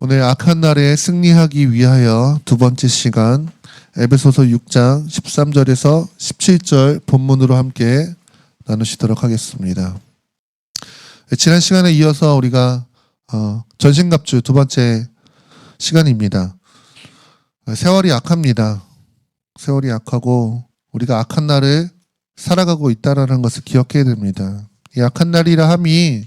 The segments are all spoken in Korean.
오늘 악한 날에 승리하기 위하여 두 번째 시간 에베소서 6장 13절에서 17절 본문으로 함께 나누시도록 하겠습니다. 지난 시간에 이어서 우리가 전신갑주 두 번째 시간입니다. 세월이 악합니다. 세월이 악하고 우리가 악한 날을 살아가고 있다는 것을 기억해야 됩니다. 이 악한 날이라 함이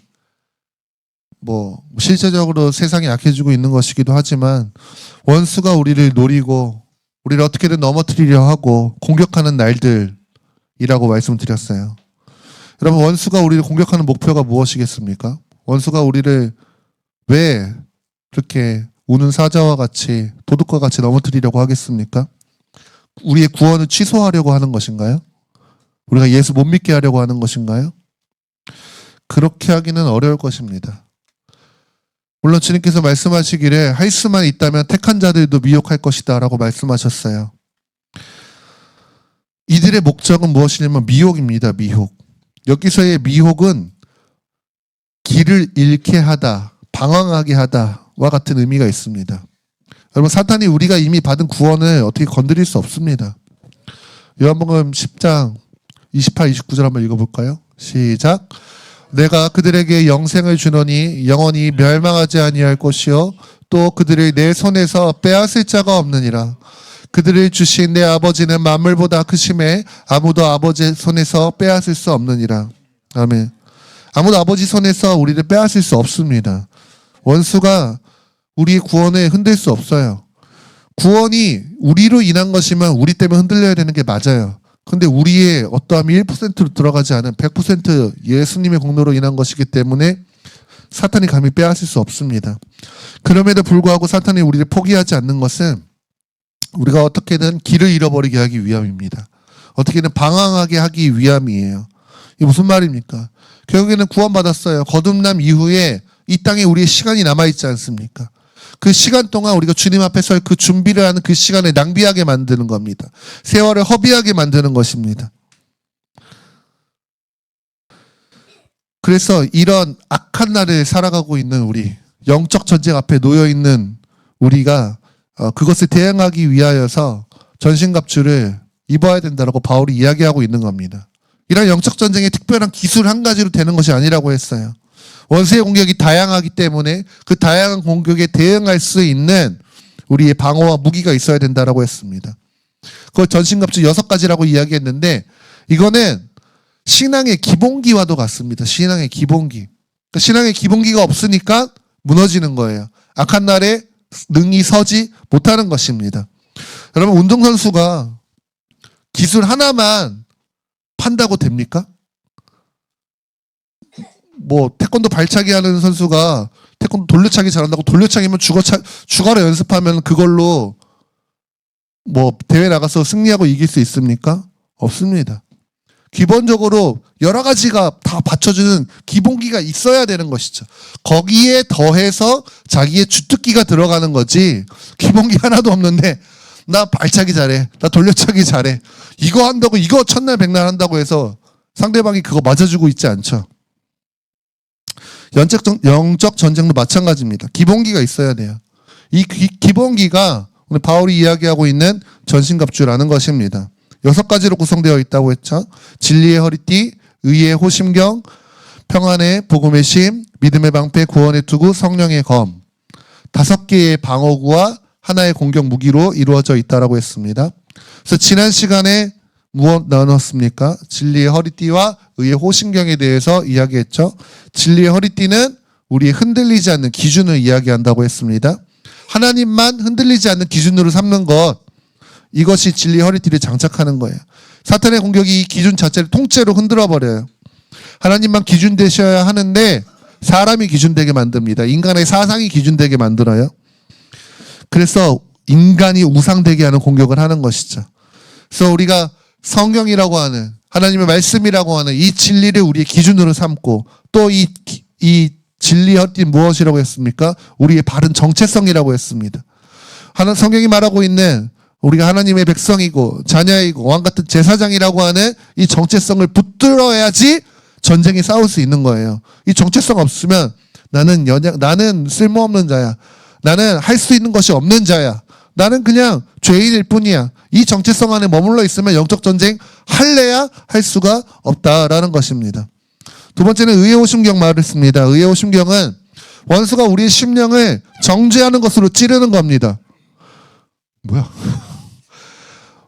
실제적으로 세상이 약해지고 있는 것이기도 하지만 원수가 우리를 노리고 우리를 어떻게든 넘어뜨리려 하고 공격하는 날들이라고 말씀드렸어요. 여러분, 원수가 우리를 공격하는 목표가 무엇이겠습니까? 원수가 우리를 왜 그렇게 우는 사자와 같이 도둑과 같이 넘어뜨리려고 하겠습니까? 우리의 구원을 취소하려고 하는 것인가요? 우리가 예수 못 믿게 하려고 하는 것인가요? 그렇게 하기는 어려울 것입니다. 물론 주님께서 말씀하시기를 할 수만 있다면 택한 자들도 미혹할 것이다 라고 말씀하셨어요. 이들의 목적은 무엇이냐면 미혹입니다. 미혹. 여기서의 미혹은 길을 잃게 하다, 방황하게 하다와 같은 의미가 있습니다. 여러분, 사탄이 우리가 이미 받은 구원을 어떻게 건드릴 수 없습니다. 요한복음 10장 28, 29절 한번 읽어볼까요? 시작. 내가 그들에게 영생을 주노니 영원히 멸망하지 아니할 것이요 또 그들을 내 손에서 빼앗을 자가 없느니라. 그들을 주신 내 아버지는 만물보다 크심에 아무도 아버지 손에서 빼앗을 수 없느니라. 아멘. 아무도 아버지 손에서 우리를 빼앗을 수 없습니다. 원수가 우리의 구원을 흔들 수 없어요. 구원이 우리로 인한 것이면 우리 때문에 흔들려야 되는 게 맞아요. 근데 우리의 어떠함이 1%로 들어가지 않은 100% 예수님의 공로로 인한 것이기 때문에 사탄이 감히 빼앗을 수 없습니다. 그럼에도 불구하고 사탄이 우리를 포기하지 않는 것은 우리가 어떻게든 길을 잃어버리게 하기 위함입니다. 어떻게든 방황하게 하기 위함이에요. 이게 무슨 말입니까? 결국에는 구원받았어요. 거듭남 이후에 이 땅에 우리의 시간이 남아있지 않습니까? 그 시간 동안 우리가 주님 앞에 설 그 준비를 하는 그 시간을 낭비하게 만드는 겁니다. 세월을 허비하게 만드는 것입니다. 그래서 이런 악한 날을 살아가고 있는 우리, 영적 전쟁 앞에 놓여있는 우리가 그것을 대응하기 위하여서 전신갑주를 입어야 된다고 바울이 이야기하고 있는 겁니다. 이런 영적 전쟁의 특별한 기술 한 가지로 되는 것이 아니라고 했어요. 원수의 공격이 다양하기 때문에 그 다양한 공격에 대응할 수 있는 우리의 방어와 무기가 있어야 된다라고 했습니다. 그걸 전신갑주 6가지라고 이야기했는데 이거는 신앙의 기본기와도 같습니다. 신앙의 기본기. 그러니까 신앙의 기본기가 없으니까 무너지는 거예요. 악한 날에 능히 서지 못하는 것입니다. 여러분, 운동선수가 기술 하나만 판다고 됩니까? 태권도 발차기 하는 선수가 태권도 돌려차기 잘한다고 돌려차기면 죽어라 연습하면 그걸로 대회 나가서 승리하고 이길 수 있습니까? 없습니다. 기본적으로 여러 가지가 다 받쳐주는 기본기가 있어야 되는 것이죠. 거기에 더해서 자기의 주특기가 들어가는 거지, 기본기 하나도 없는데 나 발차기 잘해, 나 돌려차기 잘해, 이거 한다고, 이거 첫날 백날 한다고 해서 상대방이 그거 맞아주고 있지 않죠. 영적 전쟁도 마찬가지입니다. 기본기가 있어야 돼요. 이 기본기가 오늘 바울이 이야기하고 있는 전신갑주라는 것입니다. 6가지로 구성되어 있다고 했죠. 진리의 허리띠, 의의 호심경, 평안의 복음의 심, 믿음의 방패, 구원의 투구, 성령의 검. 5개의 방어구와 하나의 공격 무기로 이루어져 있다고 했습니다. 그래서 지난 시간에 무엇 나눴습니까? 진리의 허리띠와 의의 호심경에 대해서 이야기했죠. 진리의 허리띠는 우리의 흔들리지 않는 기준을 이야기한다고 했습니다. 하나님만 흔들리지 않는 기준으로 삼는 것, 이것이 진리의 허리띠를 장착하는 거예요. 사탄의 공격이 이 기준 자체를 통째로 흔들어버려요. 하나님만 기준 되셔야 하는데 사람이 기준 되게 만듭니다. 인간의 사상이 기준 되게 만들어요. 그래서 인간이 우상되게 하는 공격을 하는 것이죠. 그래서 우리가 성경이라고 하는, 하나님의 말씀이라고 하는 이 진리를 우리의 기준으로 삼고, 또 이 진리의 허리띠는 무엇이라고 했습니까? 우리의 바른 정체성이라고 했습니다. 성경이 말하고 있는 우리가 하나님의 백성이고 자녀이고 왕같은 제사장이라고 하는 이 정체성을 붙들어야지 전쟁에 싸울 수 있는 거예요. 이 정체성 없으면 나는 쓸모없는 자야, 나는 할 수 있는 것이 없는 자야. 나는 그냥 죄인일 뿐이야. 이 정체성 안에 머물러 있으면 영적 전쟁 할래야 할 수가 없다라는 것입니다. 두 번째는 의에오심경 말을 씁니다. 의에오심경은 원수가 우리의 심령을 정죄하는 것으로 찌르는 겁니다. 뭐야?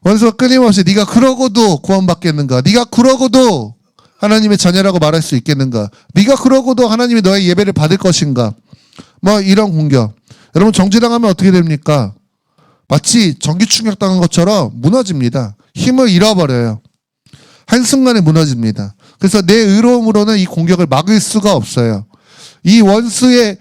원수가 끊임없이 네가 그러고도 구원받겠는가? 네가 그러고도 하나님의 자녀라고 말할 수 있겠는가? 네가 그러고도 하나님이 너의 예배를 받을 것인가? 뭐 이런 공격. 여러분 정죄당하면 어떻게 됩니까? 마치 전기 충격당한 것처럼 무너집니다. 힘을 잃어버려요. 한순간에 무너집니다. 그래서 내 의로움으로는 이 공격을 막을 수가 없어요. 이 원수의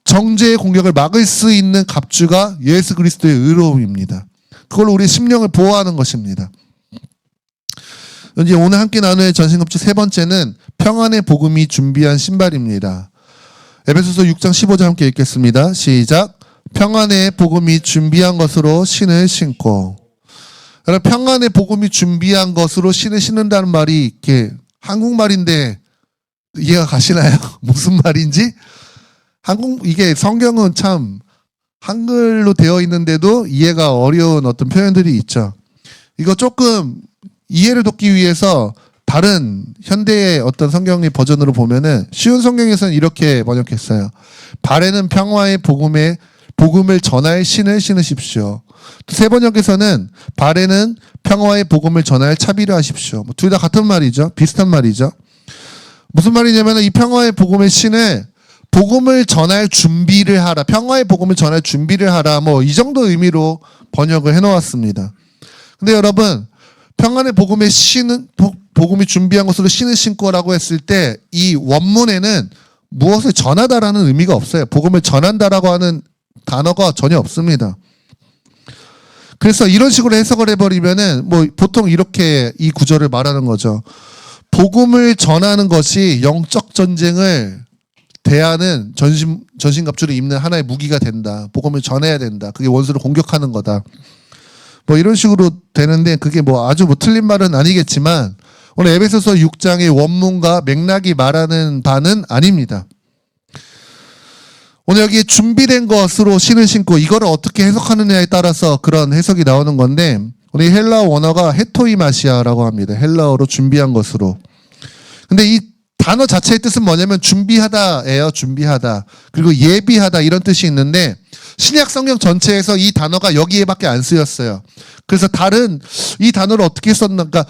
정죄의 공격을 막을 수 있는 갑주가 예수 그리스도의 의로움입니다. 그걸로 우리 심령을 보호하는 것입니다. 이제 오늘 함께 나눌 전신갑주 세 번째는 평안의 복음이 준비한 신발입니다. 에베소서 6장 15절 함께 읽겠습니다. 시작. 평안의 복음이 준비한 것으로 신을 신고. 여러분, 평안의 복음이 준비한 것으로 신을 신는다는 말이 이렇게 한국말인데 이해가 가시나요? 무슨 말인지? 이게 성경은 참 한글로 되어 있는데도 이해가 어려운 어떤 표현들이 있죠. 이거 조금 이해를 돕기 위해서 다른 현대의 어떤 성경의 버전으로 보면은 쉬운 성경에서는 이렇게 번역했어요. 발에는 평화의 복음을 전할 신을 신으십시오. 또 세 번역에서는 발에는 평화의 복음을 전할 차비를 하십시오. 둘 다 같은 말이죠. 비슷한 말이죠. 무슨 말이냐면 이 평화의 복음의 신을 복음을 전할 준비를 하라. 평화의 복음을 전할 준비를 하라. 뭐 이 정도 의미로 번역을 해놓았습니다. 근데 여러분, 평안의 복음의 신은 복음이 준비한 것으로 신을 신고라고 했을 때 이 원문에는 무엇을 전하다라는 의미가 없어요. 복음을 전한다라고 하는 단어가 전혀 없습니다. 그래서 이런 식으로 해석을 해버리면은 뭐 보통 이렇게 이 구절을 말하는 거죠. 복음을 전하는 것이 영적 전쟁을 대하는 전신갑주를 입는 하나의 무기가 된다. 복음을 전해야 된다. 그게 원수를 공격하는 거다. 뭐 이런 식으로 되는데 그게 뭐 아주 뭐 틀린 말은 아니겠지만 오늘 에베소서 6장의 원문과 맥락이 말하는 바는 아닙니다. 오늘 여기 준비된 것으로 신을 신고 이거를 어떻게 해석하느냐에 따라서 그런 해석이 나오는 건데 오늘 헬라어 원어가 헤토이마시아라고 합니다. 헬라어로 준비한 것으로. 근데 이 단어 자체의 뜻은 뭐냐면 준비하다예요. 준비하다. 그리고 예비하다 이런 뜻이 있는데 신약 성경 전체에서 이 단어가 여기에밖에 안 쓰였어요. 그래서 다른 이 단어를 어떻게 썼나? 그러니까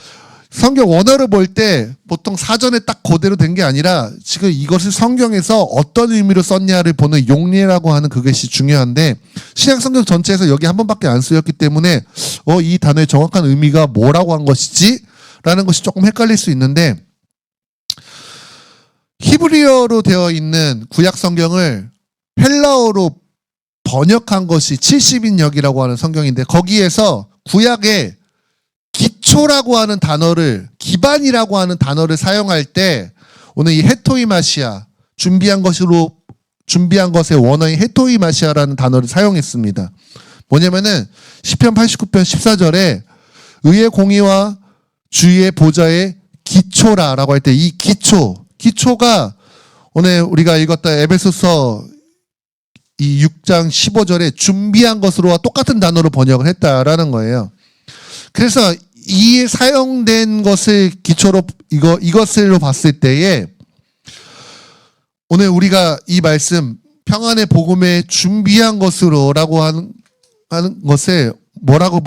성경 원어를 볼 때 보통 사전에 딱 그대로 된 게 아니라 지금 이것을 성경에서 어떤 의미로 썼냐를 보는 용례라고 하는 그것이 중요한데 신약 성경 전체에서 여기 한 번밖에 안 쓰였기 때문에 이 단어의 정확한 의미가 뭐라고 한 것이지? 라는 것이 조금 헷갈릴 수 있는데 히브리어로 되어 있는 구약 성경을 헬라어로 번역한 것이 70인역이라고 하는 성경인데 거기에서 구약에 기초라고 하는 단어를 기반이라고 하는 단어를 사용할 때 오늘 이 헤토이마시아 준비한 것의 원어인 헤토이마시아라는 단어를 사용했습니다. 뭐냐면은 시편 89편 14절에 의의 공의와 주의 보좌의 기초라라고 할 때 이 기초가 오늘 우리가 읽었다 에베소서 이 6장 15절에 준비한 것으로와 똑같은 단어로 번역을 했다라는 거예요. 그래서 이 사용된 것을 기초로 이것으로 봤을 때에 오늘 우리가 이 말씀 평안의 복음에 준비한 것으로라고 하는 것을 뭐라고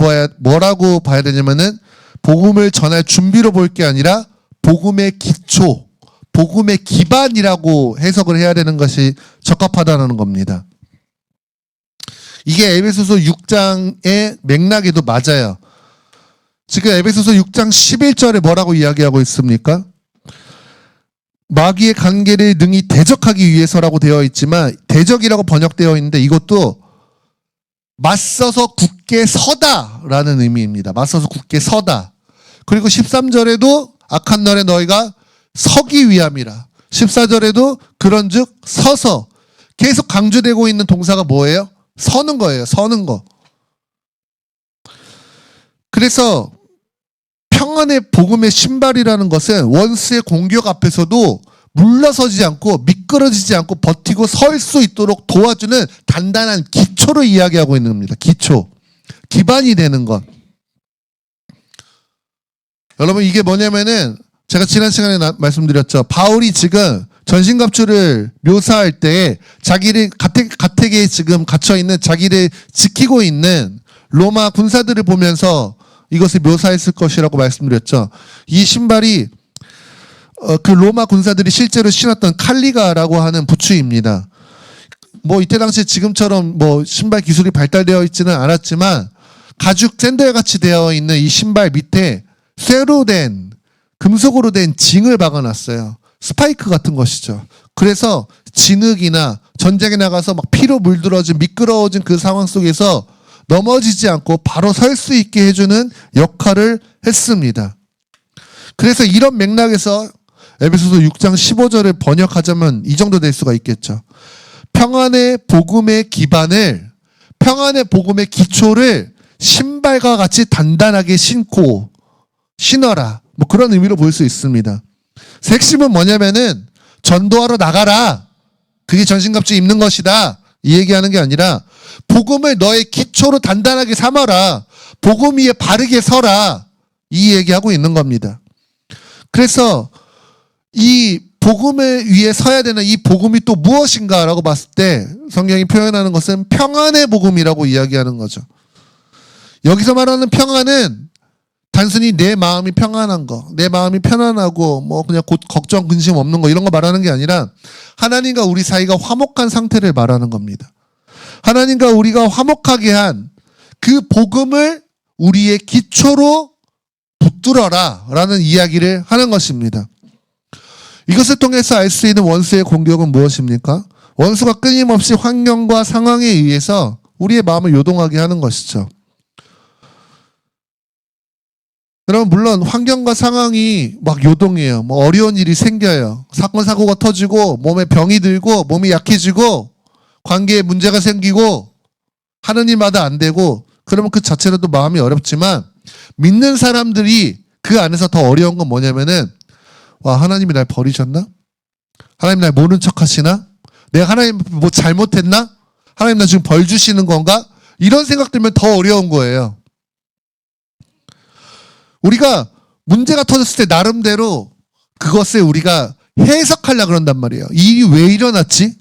봐야 되냐면은 복음을 전할 준비로 볼 게 아니라 복음의 기초, 복음의 기반이라고 해석을 해야 되는 것이 적합하다는 겁니다. 이게 에베소서 6장의 맥락에도 맞아요. 지금 에베소서 6장 11절에 뭐라고 이야기하고 있습니까? 마귀의 관계를 능히 대적하기 위해서라고 되어 있지만 대적이라고 번역되어 있는데 이것도 맞서서 굳게 서다라는 의미입니다. 맞서서 굳게 서다. 그리고 13절에도 악한 날에 너희가 서기 위함이라. 14절에도 그런즉 서서 계속 강조되고 있는 동사가 뭐예요? 서는 거예요. 서는 거. 그래서 평안의 복음의 신발이라는 것은 원수의 공격 앞에서도 물러서지 않고 미끄러지지 않고 버티고 설 수 있도록 도와주는 단단한 기초를 이야기하고 있는 겁니다. 기초. 기반이 되는 것. 여러분 이게 뭐냐면은 제가 지난 시간에 말씀드렸죠. 바울이 지금 전신갑주를 묘사할 때 자기를 가택에 지금 갇혀있는 자기를 지키고 있는 로마 군사들을 보면서 이것을 묘사했을 것이라고 말씀드렸죠. 이 신발이 그 로마 군사들이 실제로 신었던 칼리가라고 하는 부츠입니다. 뭐 이때 당시 지금처럼 뭐 신발 기술이 발달되어 있지는 않았지만 가죽 샌들 같이 되어 있는 이 신발 밑에 쇠로 된 금속으로 된 징을 박아놨어요. 스파이크 같은 것이죠. 그래서 진흙이나 전쟁에 나가서 막 피로 물들어진 미끄러워진 그 상황 속에서 넘어지지 않고 바로 설 수 있게 해주는 역할을 했습니다. 그래서 이런 맥락에서 에베소서 6장 15절을 번역하자면 이 정도 될 수가 있겠죠. 평안의 복음의 기반을, 평안의 복음의 기초를 신발과 같이 단단하게 신어라. 뭐 그런 의미로 볼 수 있습니다. 핵심은 뭐냐면은 전도하러 나가라. 그게 전신갑주 입는 것이다. 이 얘기하는 게 아니라 복음을 너의 기초로 단단하게 삼아라. 복음 위에 바르게 서라. 이 얘기하고 있는 겁니다. 그래서 이 복음을 위에 서야 되는 이 복음이 또 무엇인가라고 봤을 때 성경이 표현하는 것은 평안의 복음이라고 이야기하는 거죠. 여기서 말하는 평안은 단순히 내 마음이 평안한 거, 내 마음이 편안하고 뭐 그냥 걱정 근심 없는 거 이런 거 말하는 게 아니라 하나님과 우리 사이가 화목한 상태를 말하는 겁니다. 하나님과 우리가 화목하게 한 그 복음을 우리의 기초로 붙들어라 라는 이야기를 하는 것입니다. 이것을 통해서 알 수 있는 원수의 공격은 무엇입니까? 원수가 끊임없이 환경과 상황에 의해서 우리의 마음을 요동하게 하는 것이죠. 여러분 물론 환경과 상황이 막 요동해요. 뭐 어려운 일이 생겨요. 사건 사고가 터지고 몸에 병이 들고 몸이 약해지고 관계에 문제가 생기고 하는 일마다 안 되고 그러면 그 자체로도 마음이 어렵지만 믿는 사람들이 그 안에서 더 어려운 건 뭐냐면은 와 하나님이 날 버리셨나? 하나님 날 모른 척 하시나? 내가 하나님 뭐 잘못했나? 하나님 나 지금 벌 주시는 건가? 이런 생각 들면 더 어려운 거예요. 우리가 문제가 터졌을 때 나름대로 그것을 우리가 해석하려고 그런단 말이에요. 이 일이 왜 일어났지?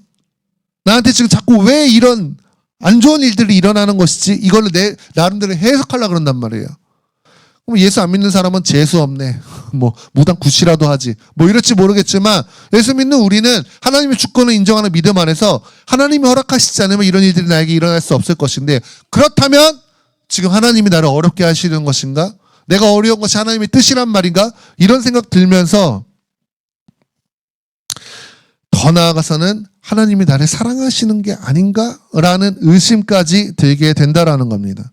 나한테 지금 자꾸 왜 이런 안 좋은 일들이 일어나는 것이지? 이걸로 내 나름대로 해석하려고 그런단 말이에요. 그럼 예수 안 믿는 사람은 재수 없네. 뭐 무당 굿이라도 하지. 뭐 이럴지 모르겠지만 예수 믿는 우리는 하나님의 주권을 인정하는 믿음 안에서 하나님이 허락하시지 않으면 이런 일들이 나에게 일어날 수 없을 것인데 그렇다면 지금 하나님이 나를 어렵게 하시는 것인가? 내가 어려운 것이 하나님의 뜻이란 말인가? 이런 생각 들면서 더 나아가서는 하나님이 나를 사랑하시는 게 아닌가라는 의심까지 들게 된다라는 겁니다.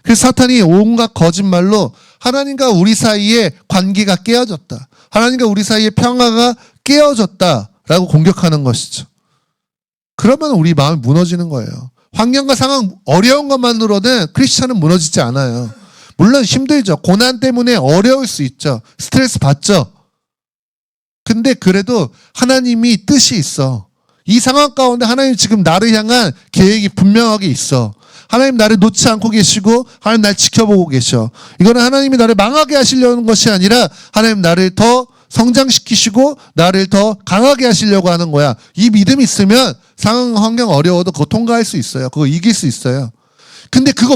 그래서 사탄이 온갖 거짓말로 하나님과 우리 사이의 관계가 깨어졌다. 하나님과 우리 사이의 평화가 깨어졌다라고 공격하는 것이죠. 그러면 우리 마음이 무너지는 거예요. 환경과 상황 어려운 것만으로는 크리스찬은 무너지지 않아요. 물론 힘들죠. 고난 때문에 어려울 수 있죠. 스트레스 받죠. 근데 그래도 하나님이 뜻이 있어. 이 상황 가운데 하나님 지금 나를 향한 계획이 분명하게 있어. 하나님 나를 놓지 않고 계시고 하나님 나를 지켜보고 계셔. 이거는 하나님이 나를 망하게 하시려는 것이 아니라 하나님 나를 더 성장시키시고 나를 더 강하게 하시려고 하는 거야. 이 믿음이 있으면 상황 환경 어려워도 그거 통과할 수 있어요. 그거 이길 수 있어요. 근데 그거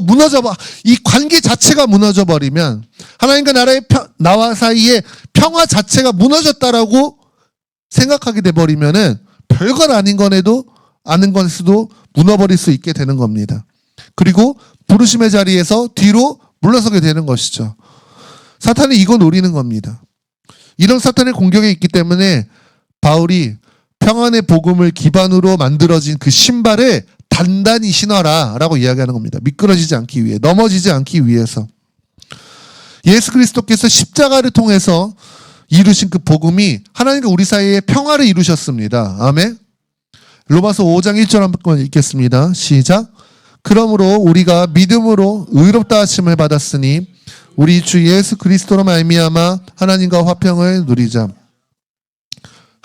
이 관계 자체가 무너져 버리면 하나님과 나와 사이의 평화 자체가 무너졌다라고 생각하게 돼 버리면은 별건 아닌 것에도 무너버릴 수 있게 되는 겁니다. 그리고 부르심의 자리에서 뒤로 물러서게 되는 것이죠. 사탄이 이거 노리는 겁니다. 이런 사탄의 공격이 있기 때문에 바울이 평안의 복음을 기반으로 만들어진 그 신발을 단단히 신어라 라고 이야기하는 겁니다. 미끄러지지 않기 위해, 넘어지지 않기 위해서. 예수 그리스도께서 십자가를 통해서 이루신 그 복음이 하나님과 우리 사이에 평화를 이루셨습니다. 아멘. 로마서 5장 1절 한번 읽겠습니다. 시작. 그러므로 우리가 믿음으로 의롭다 하심을 받았으니 우리 주 예수 그리스도로 말미암아 하나님과 화평을 누리자.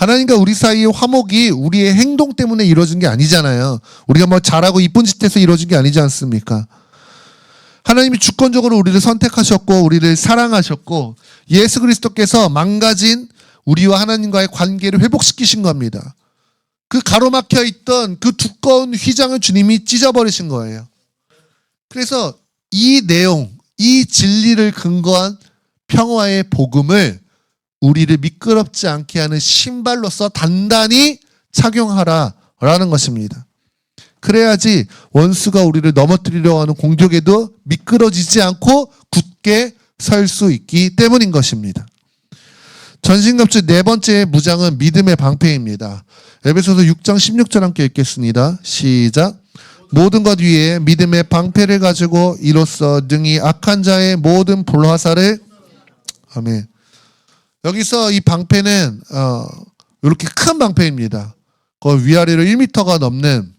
하나님과 우리 사이의 화목이 우리의 행동 때문에 이루어진 게 아니잖아요. 우리가 뭐 잘하고 이쁜 짓 해서 이루어진 게 아니지 않습니까? 하나님이 주권적으로 우리를 선택하셨고 우리를 사랑하셨고 예수 그리스도께서 망가진 우리와 하나님과의 관계를 회복시키신 겁니다. 그 가로막혀 있던 그 두꺼운 휘장을 주님이 찢어버리신 거예요. 그래서 이 내용, 이 진리를 근거한 평화의 복음을 우리를 미끄럽지 않게 하는 신발로서 단단히 착용하라라는 것입니다. 그래야지 원수가 우리를 넘어뜨리려고 하는 공격에도 미끄러지지 않고 굳게 설 수 있기 때문인 것입니다. 전신갑주 네 번째 무장은 믿음의 방패입니다. 에베소서 6장 16절 함께 읽겠습니다. 시작. 모든 것 위에 믿음의 방패를 가지고 이로써 능히 악한 자의 모든 불화살을 아멘. 여기서 이 방패는 이렇게 큰 방패입니다. 그 위아래로 1m가 넘는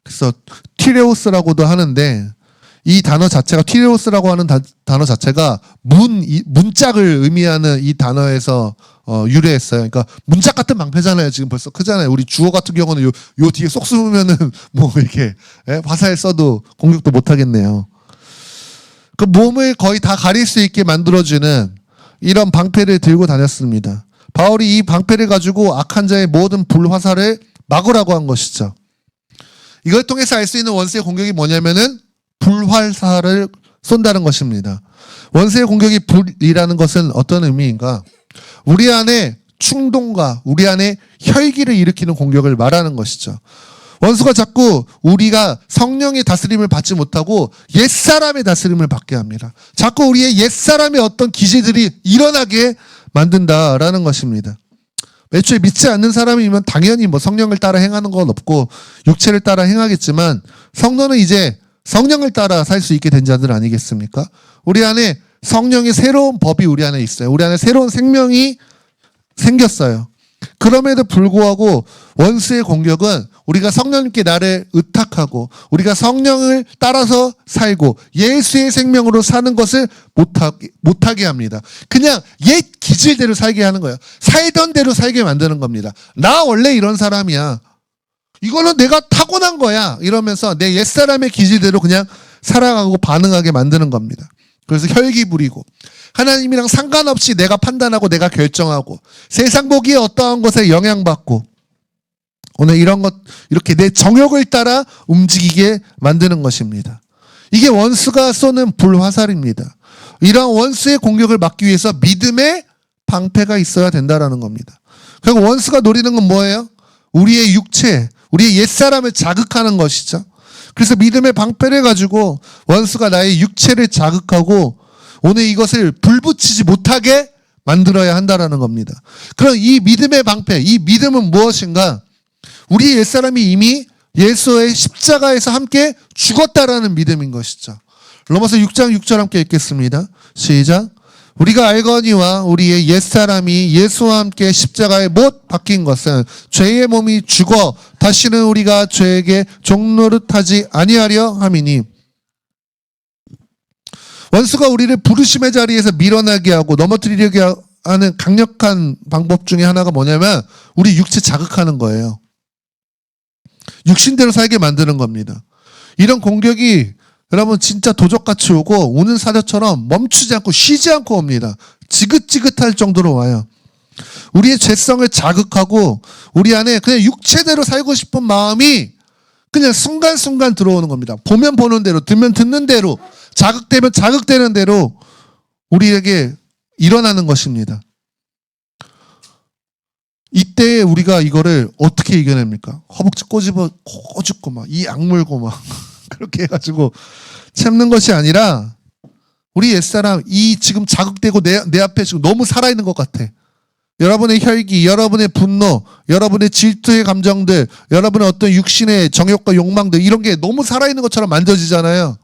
그래서 티레오스라고도 하는데 이 단어 자체가 티레오스라고 하는 단어 자체가 문짝을 의미하는 이 단어에서 유래했어요. 그러니까 문짝 같은 방패잖아요. 지금 벌써 크잖아요. 우리 주어 같은 경우는 요 뒤에 쏙 숨으면은 뭐 이렇게 화살 써도 공격도 못 하겠네요. 그 몸을 거의 다 가릴 수 있게 만들어주는 이런 방패를 들고 다녔습니다. 바울이 이 방패를 가지고 악한 자의 모든 불화살을 막으라고 한 것이죠. 이걸 통해서 알 수 있는 원수의 공격이 뭐냐면은 불화살을 쏜다는 것입니다. 원수의 공격이 불이라는 것은 어떤 의미인가? 우리 안에 충동과 우리 안에 혈기를 일으키는 공격을 말하는 것이죠. 원수가 자꾸 우리가 성령의 다스림을 받지 못하고 옛사람의 다스림을 받게 합니다. 자꾸 우리의 옛사람의 어떤 기질들이 일어나게 만든다라는 것입니다. 애초에 믿지 않는 사람이면 당연히 뭐 성령을 따라 행하는 건 없고 육체를 따라 행하겠지만 성도는 이제 성령을 따라 살 수 있게 된 자들 아니겠습니까? 우리 안에 성령의 새로운 법이 우리 안에 있어요. 우리 안에 새로운 생명이 생겼어요. 그럼에도 불구하고 원수의 공격은 우리가 성령님께 나를 의탁하고 우리가 성령을 따라서 살고 예수의 생명으로 사는 것을 못하게 합니다. 그냥 옛 기질대로 살게 하는 거예요. 살던 대로 살게 만드는 겁니다. 나 원래 이런 사람이야. 이거는 내가 타고난 거야. 이러면서 내 옛사람의 기질대로 그냥 살아가고 반응하게 만드는 겁니다. 그래서 혈기 부리고 하나님이랑 상관없이 내가 판단하고 내가 결정하고 세상 보기에 어떠한 것에 영향받고 오늘 이런 것 이렇게 내 정욕을 따라 움직이게 만드는 것입니다. 이게 원수가 쏘는 불화살입니다. 이런 원수의 공격을 막기 위해서 믿음의 방패가 있어야 된다라는 겁니다. 그리고 원수가 노리는 건 뭐예요? 우리의 육체, 우리의 옛사람을 자극하는 것이죠. 그래서 믿음의 방패를 가지고 원수가 나의 육체를 자극하고 오늘 이것을 불붙이지 못하게 만들어야 한다라는 겁니다. 그럼 이 믿음의 방패, 이 믿음은 무엇인가? 우리 옛사람이 이미 예수의 십자가에서 함께 죽었다라는 믿음인 것이죠. 로마서 6장 6절 함께 읽겠습니다. 시작. 우리가 알거니와 우리의 옛사람이 예수와 함께 십자가에 못 박힌 것은 죄의 몸이 죽어 다시는 우리가 죄에게 종노릇하지 아니하려 함이니 원수가 우리를 부르심의 자리에서 밀어나게 하고 넘어뜨리려고 하는 강력한 방법 중에 하나가 뭐냐면 우리 육체 자극하는 거예요. 육신대로 살게 만드는 겁니다. 이런 공격이 여러분 진짜 도적같이 오고 우는 사자처럼 멈추지 않고 쉬지 않고 옵니다. 지긋지긋할 정도로 와요. 우리의 죄성을 자극하고 우리 안에 그냥 육체대로 살고 싶은 마음이 그냥 순간순간 들어오는 겁니다. 보면 보는 대로, 듣면 듣는 대로, 자극되면 자극되는 대로 우리에게 일어나는 것입니다. 이때 우리가 이거를 어떻게 이겨냅니까? 허벅지 꼬집고 막 이 악물고 막 그렇게 해가지고 참는 것이 아니라 우리 옛사람 이 지금 자극되고 내 앞에 지금 너무 살아있는 것 같아. 여러분의 혈기, 여러분의 분노, 여러분의 질투의 감정들, 여러분의 어떤 육신의 정욕과 욕망들 이런 게 너무 살아있는 것처럼 만져지잖아요.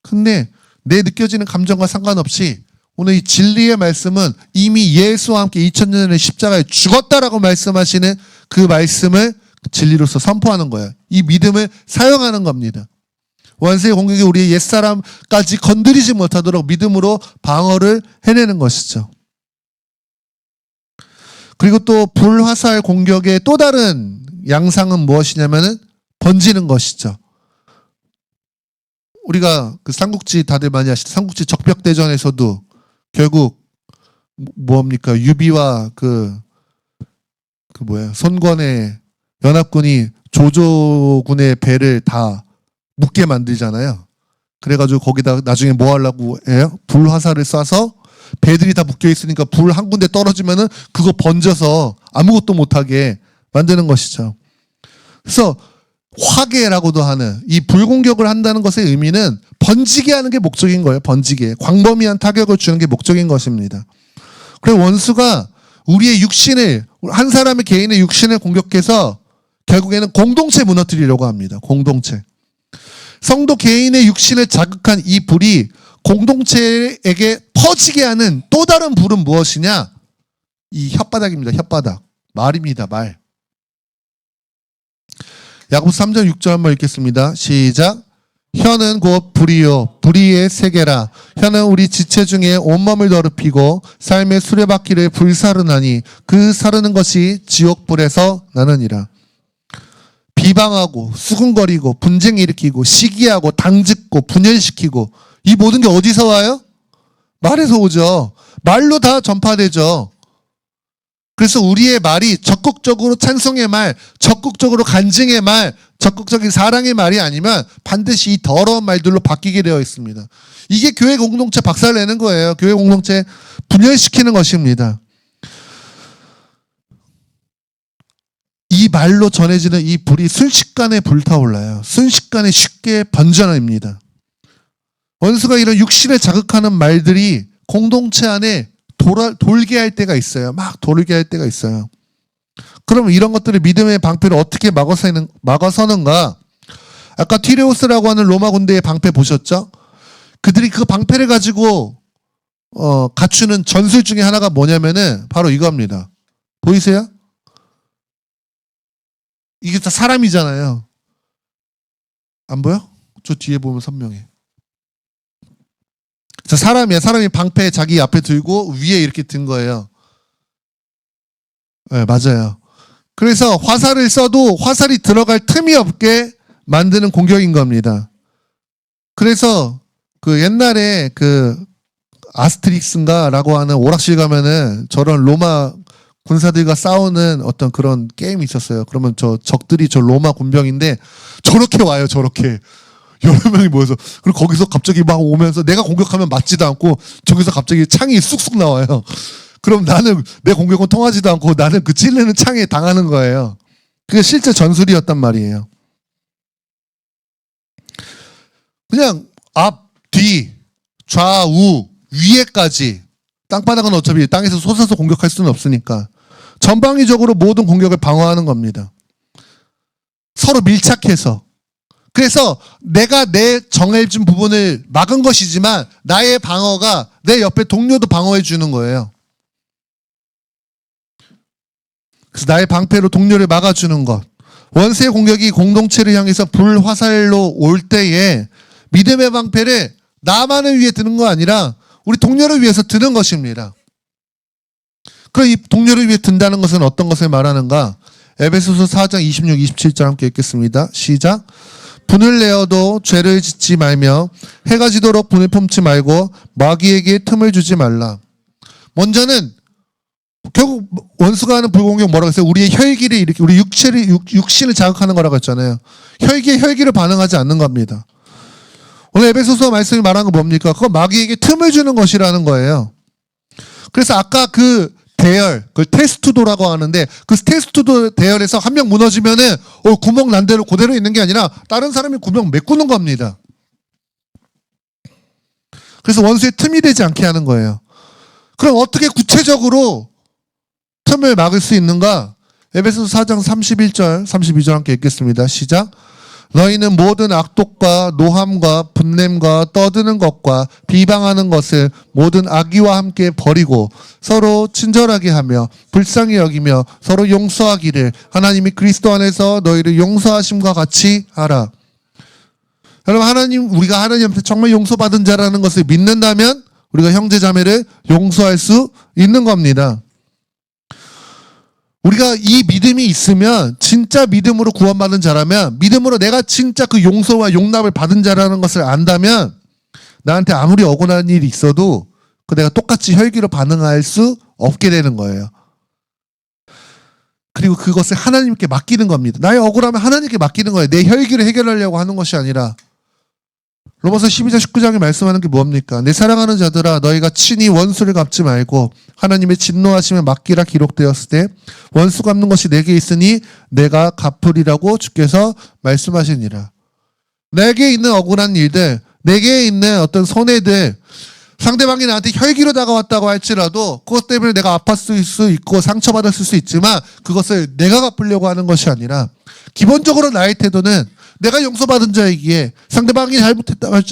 근데 내 느껴지는 감정과 상관없이 오늘 이 진리의 말씀은 이미 예수와 함께 2000년 전에 십자가에 죽었다라고 말씀하시는 그 말씀을 진리로서 선포하는 거예요. 이 믿음을 사용하는 겁니다. 원수의 공격이 우리의 옛사람까지 건드리지 못하도록 믿음으로 방어를 해내는 것이죠. 그리고 또 불화살 공격의 또 다른 양상은 무엇이냐면은 번지는 것이죠. 우리가 그 삼국지 다들 많이 아시죠? 삼국지 적벽대전에서도 결국 뭡니까? 유비와 손권의 연합군이 조조군의 배를 다 묻게 만들잖아요. 그래가지고 거기다 나중에 뭐 하려고 해요? 불화살을 쏴서 배들이 다 묶여 있으니까 불 한 군데 떨어지면은 그거 번져서 아무것도 못하게 만드는 것이죠. 그래서 화계라고도 하는 이 불공격을 한다는 것의 의미는 번지게 하는 게 목적인 거예요. 번지게. 광범위한 타격을 주는 게 목적인 것입니다. 그래서 원수가 우리의 육신을, 한 사람의 개인의 육신을 공격해서 결국에는 공동체 무너뜨리려고 합니다. 공동체. 성도 개인의 육신을 자극한 이 불이 공동체에게 퍼지게 하는 또 다른 불은 무엇이냐? 이 혓바닥입니다. 혓바닥. 말입니다. 말. 야고보서 3장 6절 한번 읽겠습니다. 시작. 혀는 곧 불이요 불의의 세계라. 혀는 우리 지체 중에 온몸을 더럽히고 삶의 수레바퀴를 불사르나니 그 사르는 것이 지옥불에서 나느니라. 비방하고 수군거리고 분쟁 일으키고 시기하고 당짓고 분열시키고 이 모든 게 어디서 와요? 말에서 오죠. 말로 다 전파되죠. 그래서 우리의 말이 적극적으로 찬송의 말, 적극적으로 간증의 말, 적극적인 사랑의 말이 아니면 반드시 이 더러운 말들로 바뀌게 되어 있습니다. 이게 교회 공동체 박살내는 거예요. 교회 공동체 분열시키는 것입니다. 이 말로 전해지는 이 불이 순식간에 불타올라요. 순식간에 쉽게 번져납니다. 원수가 이런 육신을 자극하는 말들이 공동체 안에 돌게 할 때가 있어요. 막 돌게 할 때가 있어요. 그럼 이런 것들을 믿음의 방패를 어떻게 막아서는가? 아까 티레오스라고 하는 로마 군대의 방패 보셨죠? 그들이 그 방패를 가지고 갖추는 전술 중에 하나가 뭐냐면은 바로 이겁니다. 보이세요? 이게 다 사람이잖아요. 안 보여? 저 뒤에 보면 선명해. 자, 사람이야. 사람이 방패 자기 앞에 들고 위에 이렇게 든 거예요. 네, 맞아요. 그래서 화살을 쏴도 화살이 들어갈 틈이 없게 만드는 공격인 겁니다. 그래서 그 옛날에 그 아스트릭스인가라고 하는 오락실 가면은 저런 로마 군사들과 싸우는 어떤 그런 게임이 있었어요. 그러면 저 적들이 저 로마 군병인데 저렇게 와요. 저렇게. 여러 명이 모여서. 그리고 거기서 갑자기 막 오면서 내가 공격하면 맞지도 않고 저기서 갑자기 창이 쑥쑥 나와요. 그럼 나는 내 공격은 통하지도 않고 나는 그 찔리는 창에 당하는 거예요. 그게 실제 전술이었단 말이에요. 그냥 앞, 뒤, 좌우, 위에까지. 땅바닥은 어차피 땅에서 솟아서 공격할 수는 없으니까 전방위적으로 모든 공격을 방어하는 겁니다. 서로 밀착해서. 그래서 내가 내 정해진 부분을 막은 것이지만 나의 방어가 내 옆에 동료도 방어해 주는 거예요. 그래서 나의 방패로 동료를 막아주는 것. 원수의 공격이 공동체를 향해서 불화살로 올 때에 믿음의 방패를 나만을 위해 드는 거 아니라 우리 동료를 위해서 드는 것입니다. 그럼 이 동료를 위해 든다는 것은 어떤 것을 말하는가? 에베소서 4장 26, 27절 함께 읽겠습니다. 시작. 분을 내어도 죄를 짓지 말며 해가 지도록 분을 품지 말고 마귀에게 틈을 주지 말라. 먼저는 결국 원수가 하는 불공격 뭐라고 했어요? 우리의 혈기를 이렇게 우리 육신을 자극하는 거라고 했잖아요. 혈기를 반응하지 않는 겁니다. 오늘 에베소서 말씀이 말하는 건 뭡니까? 그건 마귀에게 틈을 주는 것이라는 거예요. 그래서 아까 그 대열, 그걸 테스트도라고 하는데 그 테스트도 대열에서 한 명 무너지면은 구멍 난 대로 그대로 있는 게 아니라 다른 사람이 구멍 메꾸는 겁니다. 그래서 원수의 틈이 되지 않게 하는 거예요. 그럼 어떻게 구체적으로 틈을 막을 수 있는가? 에베소서 4장 31절, 32절 함께 읽겠습니다. 시작. 너희는 모든 악독과 노함과 분냄과 떠드는 것과 비방하는 것을 모든 악의와 함께 버리고 서로 친절하게 하며 불쌍히 여기며 서로 용서하기를 하나님이 그리스도 안에서 너희를 용서하심과 같이 하라. 여러분, 우리가 하나님한테 정말 용서받은 자라는 것을 믿는다면 우리가 형제 자매를 용서할 수 있는 겁니다. 우리가 이 믿음이 있으면, 진짜 믿음으로 구원받은 자라면, 믿음으로 내가 진짜 그 용서와 용납을 받은 자라는 것을 안다면, 나한테 아무리 억울한 일이 있어도 그 내가 똑같이 혈기로 반응할 수 없게 되는 거예요. 그리고 그것을 하나님께 맡기는 겁니다. 나의 억울함을 하나님께 맡기는 거예요. 내 혈기를 해결하려고 하는 것이 아니라. 로마서 12장 19장에 말씀하는 게 뭡니까? 내 사랑하는 자들아, 너희가 친히 원수를 갚지 말고 하나님의 진노하심에 맡기라 기록되었을 때 원수 갚는 것이 내게 있으니 내가 갚으리라고 주께서 말씀하시니라. 내게 있는 억울한 일들, 내게 있는 어떤 손해들, 상대방이 나한테 혈기로 다가왔다고 할지라도 그것 때문에 내가 아팠을 수 있고 상처받았을 수 있지만 그것을 내가 갚으려고 하는 것이 아니라, 기본적으로 나의 태도는 내가 용서받은 자이기에 상대방이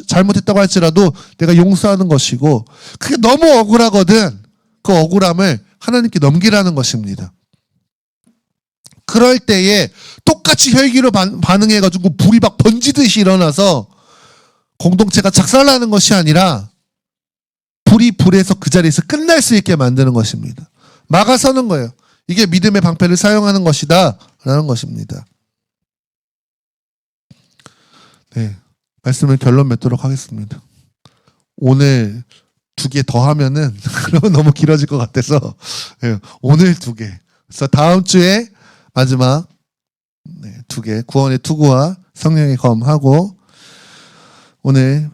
잘못했다고 할지라도 내가 용서하는 것이고, 그게 너무 억울하거든 그 억울함을 하나님께 넘기라는 것입니다. 그럴 때에 똑같이 혈기로 반응해가지고 불이 막 번지듯이 일어나서 공동체가 작살나는 것이 아니라 불이 불에서 그 자리에서 끝날 수 있게 만드는 것입니다. 막아서는 거예요. 이게 믿음의 방패를 사용하는 것이다 라는 것입니다. 네, 말씀을 결론 맺도록 하겠습니다. 오늘 2개 더 하면은 그러면 너무 길어질 것 같아서, 네, 오늘 2개. 그래서 다음 주에 마지막 2개, 구원의 투구와 성령의 검하고 오늘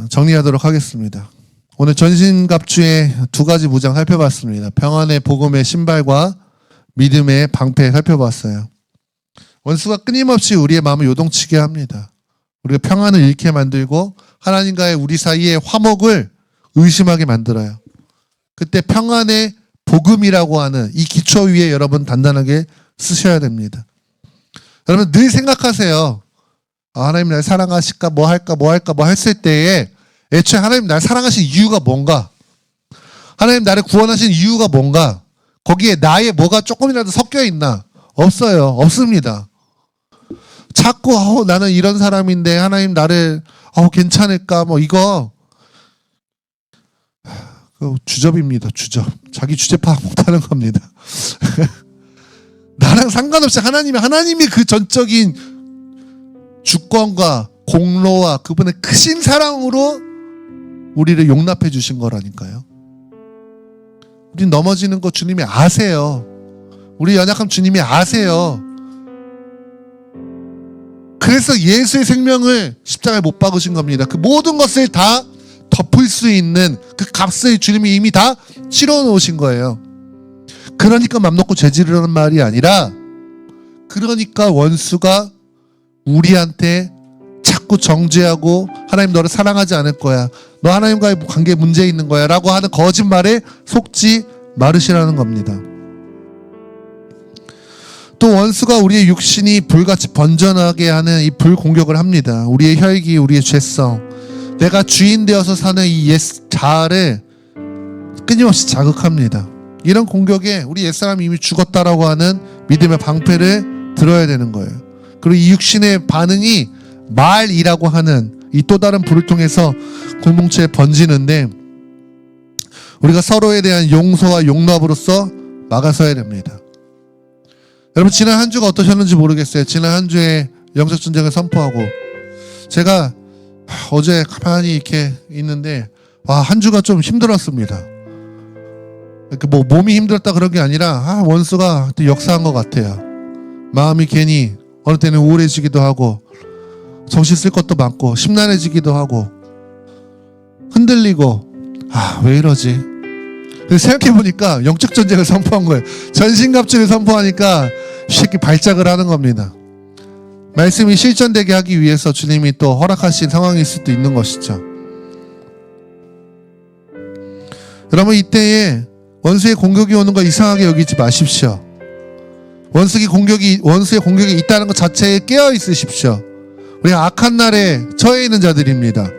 정리하도록 하겠습니다. 오늘 전신갑주의 2가지 무장 살펴봤습니다. 평안의 복음의 신발과 믿음의 방패 살펴봤어요. 원수가 끊임없이 우리의 마음을 요동치게 합니다. 우리가 평안을 잃게 만들고 하나님과의 우리 사이의 화목을 의심하게 만들어요. 그때 평안의 복음이라고 하는 이 기초 위에 여러분 단단하게 쓰셔야 됩니다. 여러분 늘 생각하세요. 하나님 날 사랑하실까, 뭐 할까 했을 때에 애초에 하나님 날 사랑하신 이유가 뭔가, 하나님 나를 구원하신 이유가 뭔가, 거기에 나의 뭐가 조금이라도 섞여 있나? 없어요. 없습니다. 자꾸 나는 이런 사람인데 하나님 나를 괜찮을까, 뭐 이거 주접입니다. 주접. 자기 주제 파악 못하는 겁니다. 나랑 상관없이 하나님이 그 전적인 주권과 공로와 그분의 크신 사랑으로 우리를 용납해 주신 거라니까요. 우린 넘어지는 거 주님이 아세요. 우리 연약함 주님이 아세요. 그래서 예수의 생명을 십자가에 못 박으신 겁니다. 그 모든 것을 다 덮을 수 있는 그 값을 주님이 이미 다 치러 놓으신 거예요. 그러니까 맘 놓고 죄 지르는 말이 아니라, 그러니까 원수가 우리한테 자꾸 정죄하고 하나님 너를 사랑하지 않을 거야, 너 하나님과의 관계에 문제 있는 거야 라고 하는 거짓말에 속지 말으시라는 겁니다. 또 원수가 우리의 육신이 불같이 번져나게 하는 이 불공격을 합니다. 우리의 혈기, 우리의 죄성, 내가 주인 되어서 사는 이 옛 자아를 끊임없이 자극합니다. 이런 공격에 우리 옛사람이 이미 죽었다라고 하는 믿음의 방패를 들어야 되는 거예요. 그리고 이 육신의 반응이 말이라고 하는 이 또 다른 불을 통해서 공동체에 번지는데, 우리가 서로에 대한 용서와 용납으로서 막아서야 됩니다. 여러분 지난 한 주가 어떠셨는지 모르겠어요. 지난 한 주에 영적 전쟁을 선포하고, 제가 어제 가만히 이렇게 있는데 한 주가 좀 힘들었습니다. 뭐 몸이 힘들었다 그런 게 아니라 원수가 또 역사한 것 같아요. 마음이 괜히 어느 때는 우울해지기도 하고 정신 쓸 것도 많고 심란해지기도 하고 흔들리고 왜 이러지? 생각해보니까 영적 전쟁을 선포한 거예요. 전신갑주를 선포하니까 쉽게 발작을 하는 겁니다. 말씀이 실전되게 하기 위해서 주님이 또 허락하신 상황일 수도 있는 것이죠. 여러분 이때에 원수의 공격이 오는 거 이상하게 여기지 마십시오. 원수의 공격이 있다는 것 자체에 깨어 있으십시오. 우리가 악한 날에 처해 있는 자들입니다.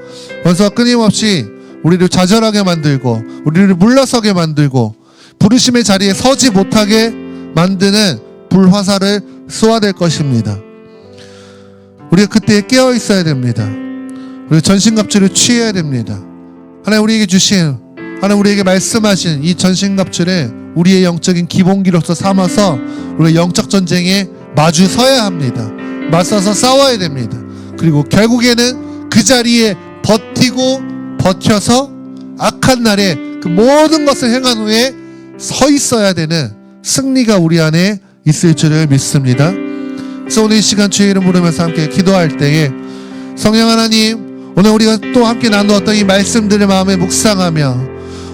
원수가 끊임없이 우리를 좌절하게 만들고 우리를 물러서게 만들고 부르심의 자리에 서지 못하게 만드는 불화살을 쏘아댈 것입니다. 우리가 그때에 깨어 있어야 됩니다. 우리가 전신갑주를 취해야 됩니다. 하나님 우리에게 주신, 하나님 우리에게 말씀하신 이 전신갑주를 우리의 영적인 기본기로서 삼아서 우리 영적 전쟁에 마주 서야 합니다. 맞서서 싸워야 됩니다. 그리고 결국에는 그 자리에 버텨서 악한 날에 그 모든 것을 행한 후에 서 있어야 되는 승리가 우리 안에 있을 줄을 믿습니다. 그래서 오늘 이 시간 주의 이름 부르면서 함께 기도할 때에 성령 하나님, 오늘 우리가 또 함께 나누었던 이 말씀들을 마음에 묵상하며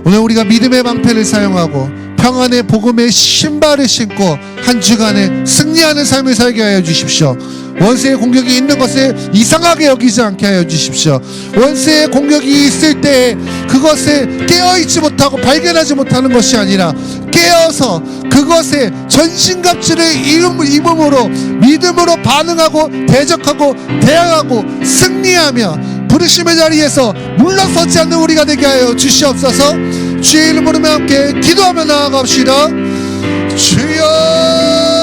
오늘 우리가 믿음의 방패를 사용하고 평안의 복음의 신발을 신고 한 주간에 승리하는 삶을 살게 하여 주십시오. 원수의 공격이 있는 것을 이상하게 여기지 않게 하여 주십시오. 원수의 공격이 있을 때 그것을 깨어있지 못하고 발견하지 못하는 것이 아니라 깨어서 그것에 전신갑주를 입음으로 믿음으로 반응하고 대적하고 대항하고 승리하며 부르심의 자리에서 물러서지 않는 우리가 되게 하여 주시옵소서. 주의 이름으로 함께 기도하며 나아갑시다. 주여